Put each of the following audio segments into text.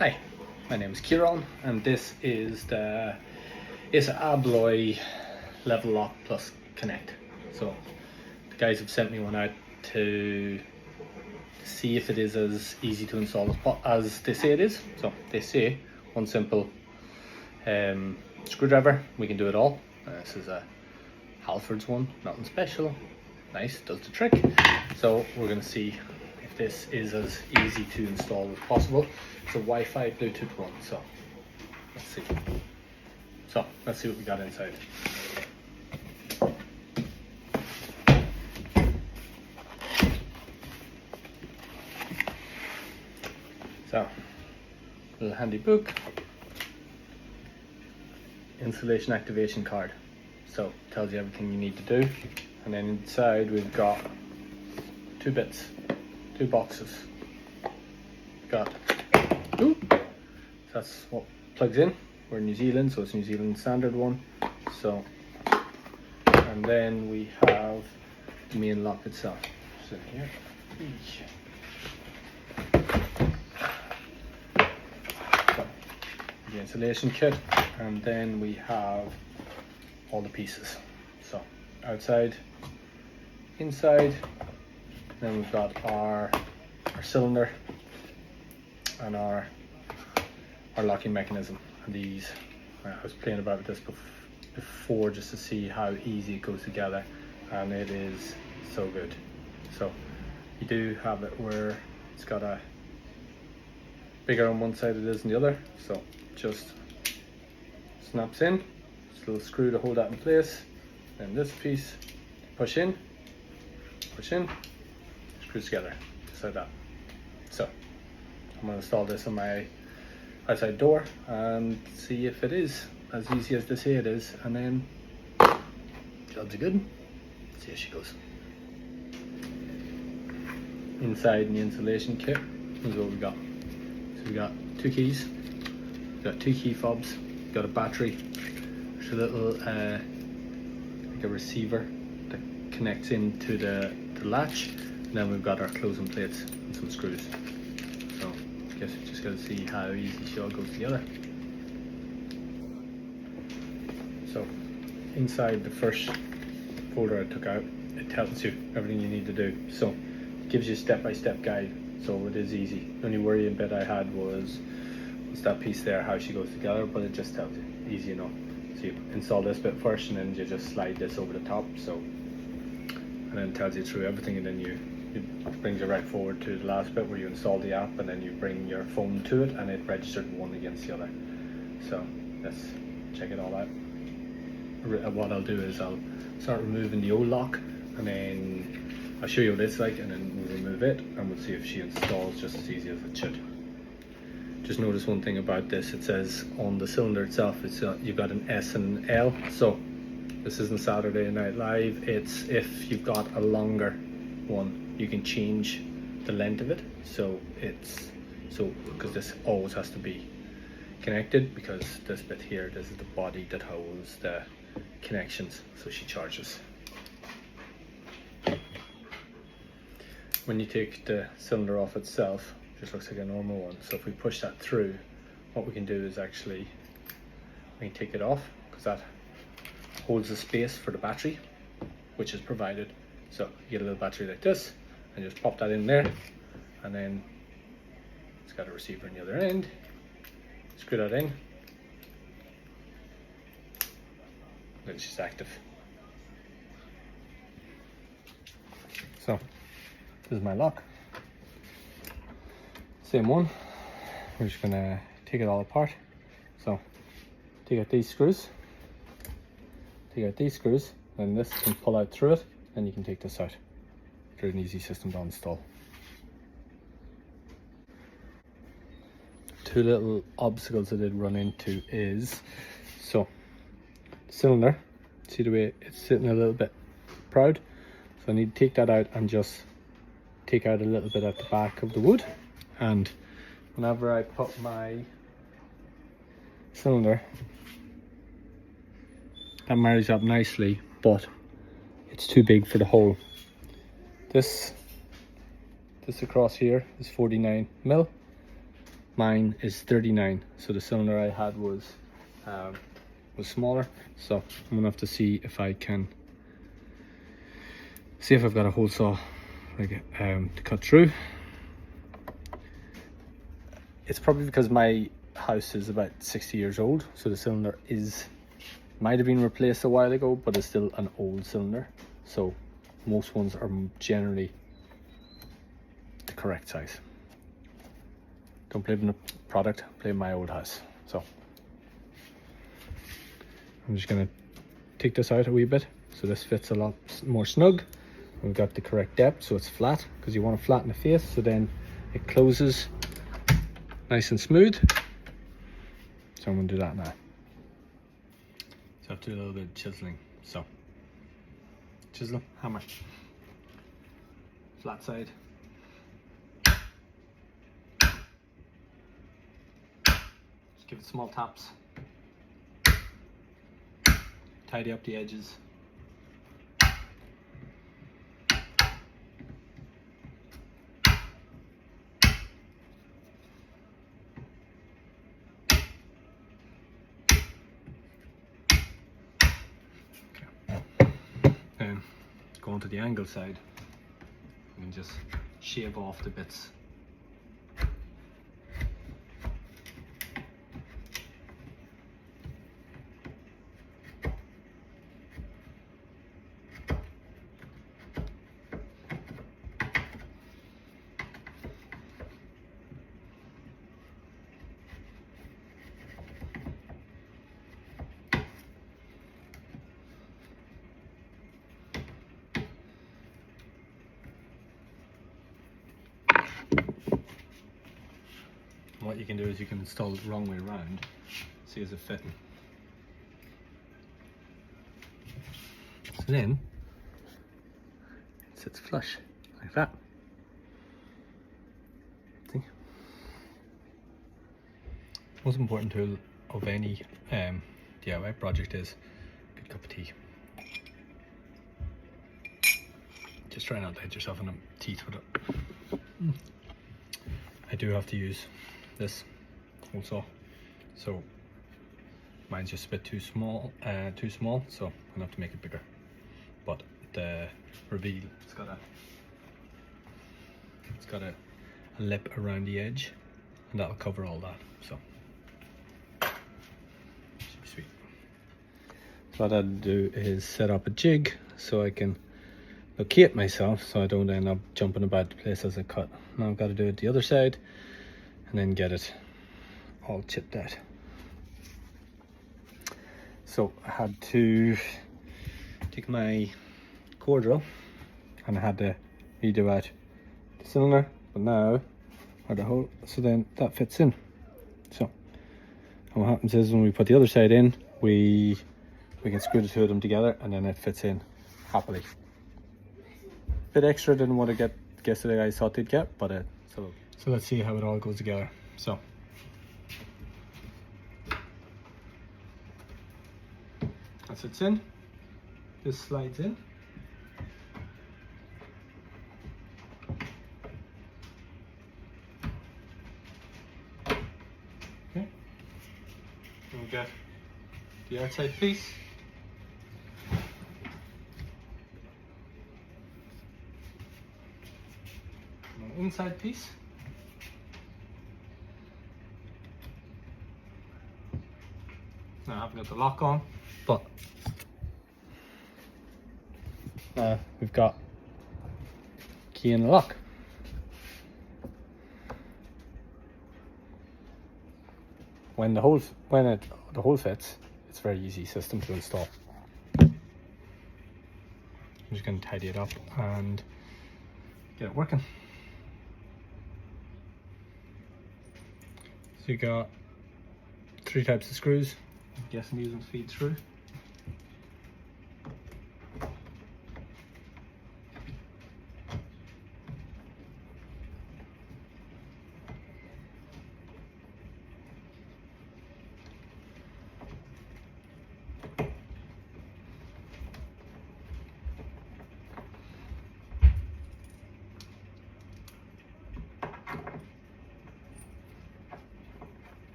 Hi, my name is Kieran and this is the Assa Abloy Level Lock Plus Connect. So the guys have sent me one out to see if it is as easy to install as they say it is. So they say one simple screwdriver, we can do it all. This is a Halford's one, nothing special, nice, does the trick. So we're going to see if this is as easy to install as possible. It's a Wi-Fi Bluetooth one, so let's see. So let's see what we got inside. So, little handy book, installation activation card. So tells you everything you need to do, and then inside we've got two bits, two boxes. Got that's what plugs in. We're in New Zealand, so it's New Zealand standard one. So, and then we have the main lock itself. So here, so, the installation kit, and then we have all the pieces. So outside, inside, then we've got our cylinder and our locking mechanism. And these, I was playing about with this before just to see how easy it goes together, and it is so good. So you do have it where it's got a bigger on one side it is on the other, so just snaps in. Just a little screw to hold that in place, and this piece push in, screws together just like that. So I'm going to install this on my outside door and see if it is as easy as they say it is, and then jobs are good. See how she goes. Inside in the installation kit is what we got. So we got two keys, we got two key fobs, we got a battery, there's a little like a receiver that connects into the latch, and then we've got our closing plates and some screws. So I guess we just got to see how easy she all goes together. So inside the first folder I took out, it tells you everything you need to do. So it gives you a step-by-step guide, so it is easy. The only worrying bit I had was that piece there, how she goes together, but it just tells you, easy enough. So you install this bit first, and then you just slide this over the top. So, and then it tells you through everything, and then it brings you right forward to the last bit where you install the app, and then you bring your phone to it, and it registers one against the other. So let's check it all out. What I'll do is I'll start removing the old lock, and then I'll show you what it's like, and then we'll remove it, and we'll see if she installs just as easy as it should. Just notice one thing about this, it says on the cylinder itself, it's you've got an S and an L. So this isn't Saturday Night Live, it's if you've got a longer one, you can change the length of it. So it's because this always has to be connected, because this bit here, this is the body that holds the connections, so she charges. When you take the cylinder off itself, it just looks like a normal one. So if we push that through, what we can do is actually we can take it off, because that holds the space for the battery, which is provided. So you get a little battery like this, and just pop that in there, and then it's got a receiver on the other end. Screw that in, then she's active. So this is my lock, same one. We're just gonna take it all apart. So take out these screws, and this can pull out through it, and you can take this out. Very an easy system to install. Two little obstacles I did run into is, so the cylinder, see the way it's sitting a little bit proud, so I need to take that out and just take out a little bit at the back of the wood. And whenever I put my cylinder, that marries up nicely, but it's too big for the hole. This across here is 49 mil, Mine is 39, so the cylinder I had was smaller. So I'm gonna have to see if I can I've got a hole saw to cut through. It's probably because my house is about 60 years old, so the cylinder might have been replaced a while ago, but it's still an old cylinder. So most ones are generally the correct size. Don't blame the product, blame my old house. So I'm just gonna take this out a wee bit so this fits a lot more snug. We've got the correct depth, so it's flat, because you want to flatten the face so then it closes nice and smooth. So I'm gonna do that now. So I have to do a little bit of chiseling. So chisel, hammer, flat side. Just give it small taps. Tidy up the edges. Then go on to the angle side and just shave off the bits. What you can do is you can install it the wrong way around, see is it fitting. So then it sits flush like that. See? Most important tool of any DIY project is a good cup of tea. Just try not to hit yourself in the teeth with it. I do have to use this hole saw, so mine's just a bit too small, so I'm gonna have to make it bigger. But the reveal, it's got a lip around the edge, and that'll cover all that. So should be sweet. So what I'd do is set up a jig so I can locate myself, so I don't end up jumping about the place as I cut. Now I've got to do it the other side, and then get it all chipped out. So I had to take my core drill and I had to redo out the cylinder, but now I got a hole, so then that fits in. So and what happens is when we put the other side in, we can screw the two of them together, and then it fits in happily. Bit extra than what I guess the guys thought they'd get, but so let's see how it all goes together. So that sits in, this slides in. Okay, and we get the outside piece. Inside piece. Now I haven't got the lock on, but we've got key in the lock. When the hole fits, it's a very easy system to install. I'm just going to tidy it up and get it working. So you got 3 types of screws. I'm guessing these ones feed through.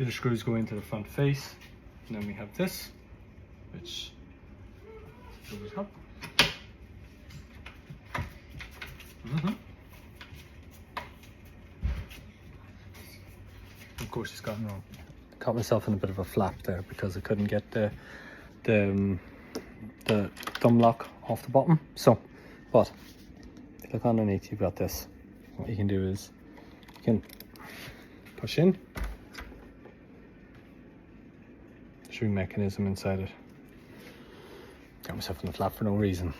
The other screws go into the front face, and then we have this, which goes up. Of course, it's gotten wrong. Caught myself in a bit of a flap there because I couldn't get the thumb lock off the bottom. So, but if you look underneath, you've got this. What you can do is you can push in. Screw mechanism inside it. Got myself in the flap for no reason.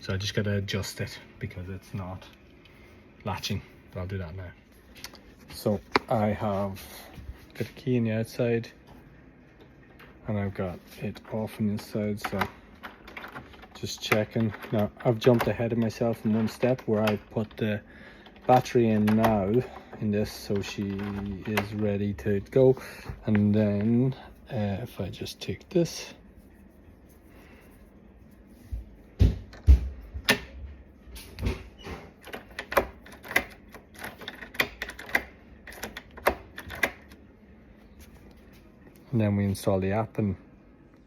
So I just gotta adjust it because it's not latching, but I'll do that now. So I have got a key on the outside and I've got it off on the inside, so just checking. Now I've jumped ahead of myself in one step where I put the battery in now in this, so she is ready to go. And then if I just take this, and then we install the app and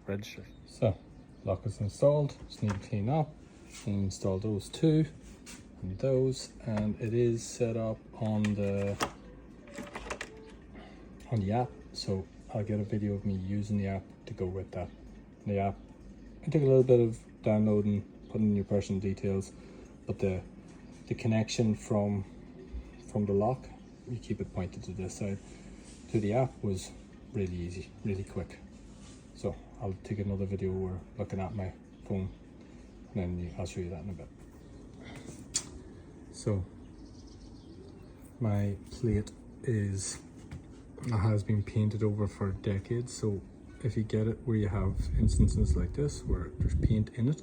register. So lock is installed, just need to clean up and install those two and those, and it is set up on the app, so I'll get a video of me using the app to go with that. The app can take a little bit of downloading, putting in your personal details, but the connection from the lock, you keep it pointed to this side, to the app was really easy, really quick. So I'll take another video where we're looking at my phone, and then I'll show you that in a bit. So my plate has been painted over for decades, so if you get it where you have instances like this where there's paint in it,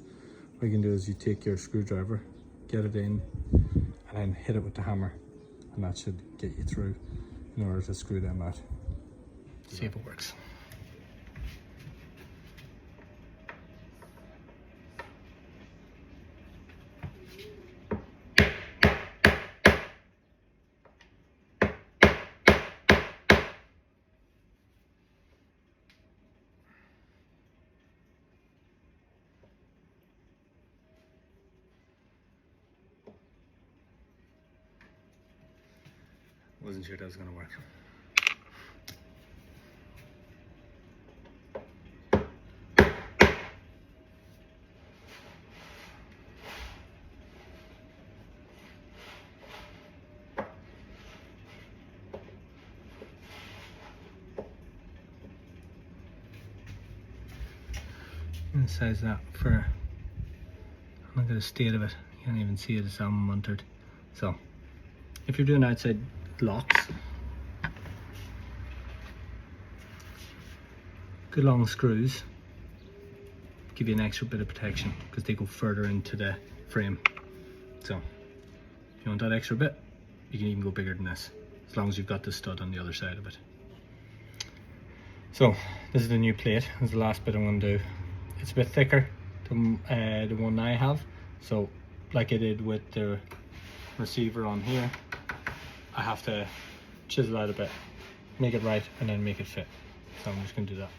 what you can do is you take your screwdriver, get it in, and then hit it with the hammer, and that should get you through in order to screw them out. See if it works. Wasn't sure that was going to work. And size that for, look at the state of it, you can't even see it, it's unmonitored. So if you're doing outside locks, good long screws give you an extra bit of protection because they go further into the frame. So if you want that extra bit, you can even go bigger than this, as long as you've got the stud on the other side of it. So this is the new plate. This is the last bit I'm going to do. It's a bit thicker than the one I have, so like I did with the receiver on here, I have to chisel out a bit, make it right, and then make it fit. So I'm just going to do that.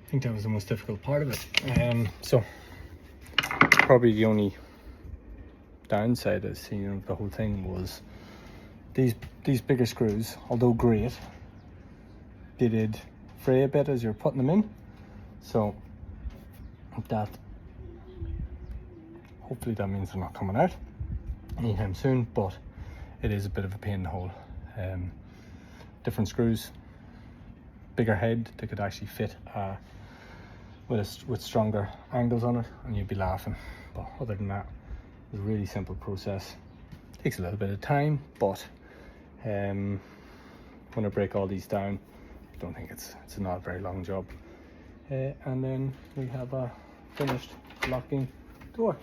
I think that was the most difficult part of it. So probably the only downside I've seen of the whole thing was these bigger screws, although great, they did fray a bit as you're putting them in. So that, hopefully that means they're not coming out anytime soon, but it is a bit of a pain in the hole. Different screws, bigger head, they could actually fit with stronger angles on it, and you'd be laughing. But other than that, it's a really simple process. Takes a little bit of time, but when I break all these down, I don't think it's not a very long job. And then we have a finished locking door.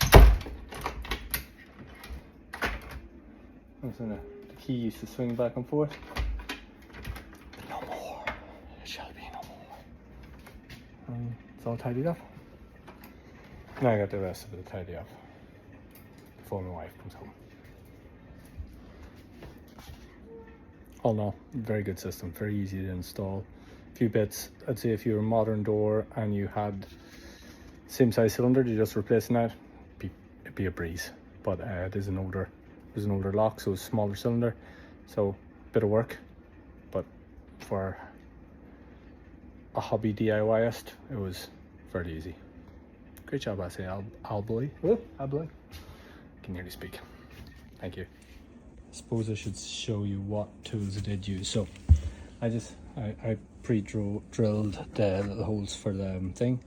The key used to swing back and forth. But no more. There shall be no more. And it's all tidied up. Now I got the rest of it tidy up before my wife comes home. All in all, very good system, very easy to install. A few bits, I'd say if you're a modern door and you had same size cylinder, you're just replacing that, it'd be a breeze. But there's an older lock, so it's a smaller cylinder, so a bit of work. But for a hobby DIYist, it was fairly easy. Great job, Assa Abloy. Abloy. Can nearly speak. Thank you. I suppose I should show you what tools I did use. So I pre-drilled the little holes for the thing,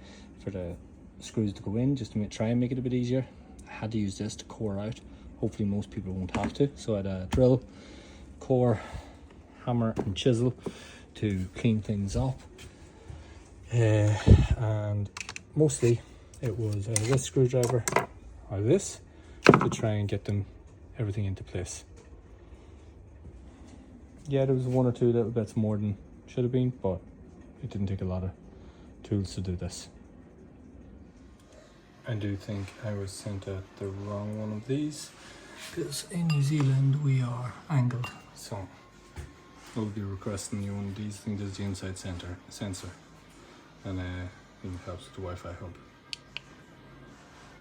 for the screws to go in, just to try and make it a bit easier. I had to use this to core out. Hopefully most people won't have to. So I had a drill, core, hammer and chisel to clean things up. And mostly it was this screwdriver or this to try and get everything into place. Yeah, there was one or two little bits more than should have been, but it didn't take a lot of tools to do this. I do think I was sent out the wrong one of these, because in New Zealand we are angled, so I'll be requesting you one of these. I think there's the inside sensor, and it helps with the Wi-Fi hub.